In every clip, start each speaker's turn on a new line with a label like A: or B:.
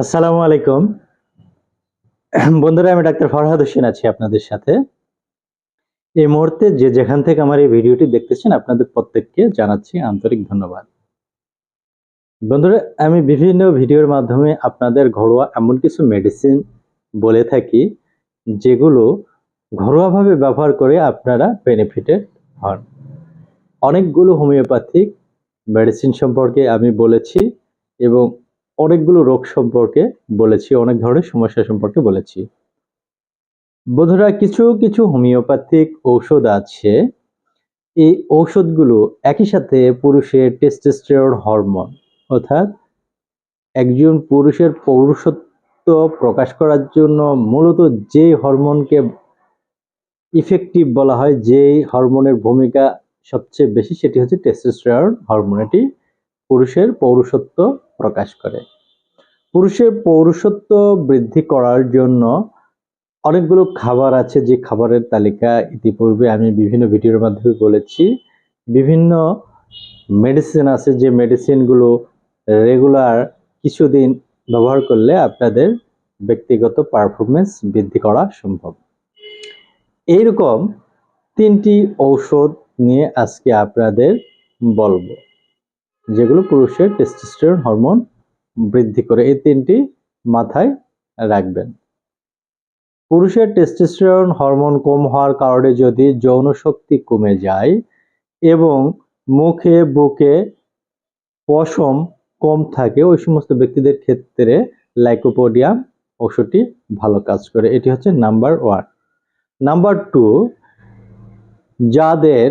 A: আসসালামু আলাইকুম বন্ধুরা, আমি ডাক্তার ফরহাদ হোসেন আছি আপনাদের সাথে। এই মুহূর্তে যে যেখান থেকে আমার এই ভিডিওটি দেখতেছেন আপনাদের প্রত্যেককে জানাচ্ছি আন্তরিক ধন্যবাদ। বন্ধুরা, আমি বিভিন্ন ভিডিওর মাধ্যমে আপনাদের ঘরোয়া এমন কিছু মেডিসিন বলে থাকি যেগুলো ঘরোয়াভাবে ব্যবহার করে আপনারা বেনিফিটেড হন। অনেকগুলো হোমিওপ্যাথিক মেডিসিন সম্পর্কে আমি বলেছি এবং অনেকগুলো রোগ সম্পর্কে বলেছি, অনেক ধরনের সমস্যা সম্পর্কে বলেছি। বন্ধুরা, কিছু কিছু হোমিওপ্যাথিক ঔষধ আছে, এই ঔষধগুলো একই সাথে পুরুষের টেস্টোস্টেরন হরমোন অর্থাৎ একজন পুরুষের পৌরুষত্ব প্রকাশ করার জন্য মূলত যে হরমোনকে ইফেক্টিভ বলা হয়, যেই হরমোনের ভূমিকা সবচেয়ে বেশি, সেটি হচ্ছে টেস্টোস্টেরন হরমোন। এটি পুরুষের পৌরুষত্ব প্রকাশ করে। পুরুষের পৌরুষত্ব বৃদ্ধি করার জন্য অনেকগুলো খাবার আছে, যে খাবারের তালিকা ইতিপূর্বে আমি বিভিন্ন ভিডিওর মাধ্যমে বলেছি। বিভিন্ন মেডিসিন আছে, যে মেডিসিনগুলো রেগুলার কিছুদিন ব্যবহার করলে আপনাদের ব্যক্তিগত পারফরমেন্স বৃদ্ধি করা সম্ভব। এইরকম 3টি ঔষধ নিয়ে আজকে আপনাদের বলবো, যেগুলো পুরুষের টেস্টোস্টেরন হরমোন বৃদ্ধি করে। এই 3টি মাথায় রাখবেন। পুরুষের টেস্টোস্টেরন হরমোন কম হওয়ার কারণে যদি যৌন শক্তি কমে যায় এবং মুখে বুকে পশম কম থাকে, ওই সমস্ত ব্যক্তিদের ক্ষেত্রে লাইকোপোডিয়াম ওষুধটি ভালো কাজ করে। এটি হচ্ছে নাম্বার 1। নাম্বার 2, যাদের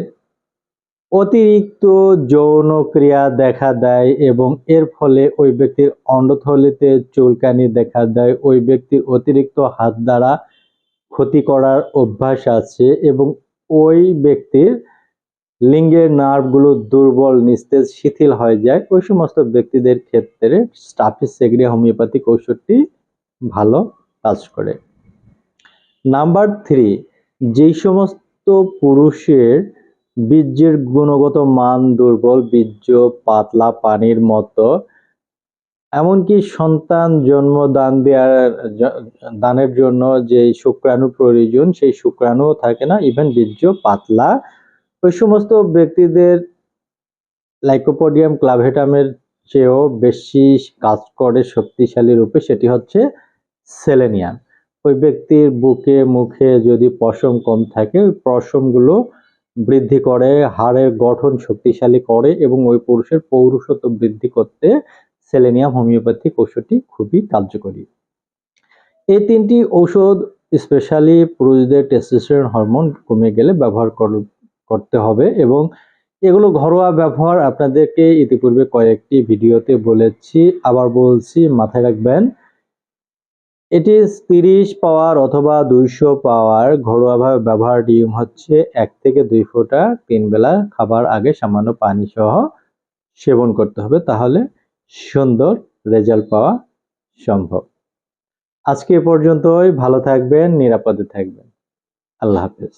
A: অতিরিক্ত যৌন ক্রিয়া দেখা দেয় এবং এর ফলে ওই ব্যক্তির অন্ডথলিতে চুলকানি দেখা দেয়, ওই ব্যক্তির অতিরিক্ত হাত দ্বারা ক্ষতি করার অভ্যাস আছে এবং ওই ব্যক্তির লিঙ্গের নার্ভগুলো দুর্বল, নিস্তেজ, শিথিল হয়ে যায়, ওই সমস্ত ব্যক্তিদের ক্ষেত্রে স্টাফিসেগ্রিয়া হোমিওপ্যাথিক ঔষধটি ভালো কাজ করে। নাম্বার 3, যেই সমস্ত পুরুষের বীর্যের গুণগত মান দুর্বল, বীর্য পাতলা পানির মতো, এমনকি সন্তান জন্ম দানের জন্য যে শুক্রাণু প্রয়োজন, সেই শুক্রাণুও থাকে না, ইভেন বীর্য পাতলা, ওই সমস্ত ব্যক্তিদের লাইকোপোডিয়াম ক্লাভেটামের চেয়েও বেশি কাজ করে শক্তিশালী রূপে, সেটি হচ্ছে সেলেনিয়াম। ওই ব্যক্তির বুকে মুখে যদি পশম কম থাকে, ওই পশমগুলো বৃদ্ধি করে, হাড়ের গঠন শক্তিশালী করে এবং ওই পুরুষের পৌরুষত্ব বৃদ্ধি করতে সেলেনিয়াম হোমিওপ্যাথিক ওষুধটি খুবই কার্যকরী। এই 3টি ঔষধ স্পেশালি পুরুষদের টেস্টোস্টেরন হরমোন কমে গেলে ব্যবহার করতে হবে এবং এগুলো ঘরোয়া ব্যবহার আপনাদেরকে ইতিপূর্বে কয়েকটি ভিডিওতে বলেছি, আবার বলছি, মাথায় রাখবেন। এটি 30 পাওয়ার অথবা 200 পাওয়ার ঘরোয়াভাবে ব্যবহার নিয়ম হচ্ছে 1 থেকে 2 ফোঁটা 3 বেলা খাবার আগে সামান্য পানি সহ সেবন করতে হবে, তাহলে সুন্দর রেজাল্ট পাওয়া সম্ভব। আজকে এ পর্যন্তই। ভালো থাকবেন, নিরাপদে থাকবেন। আল্লাহ হাফেজ।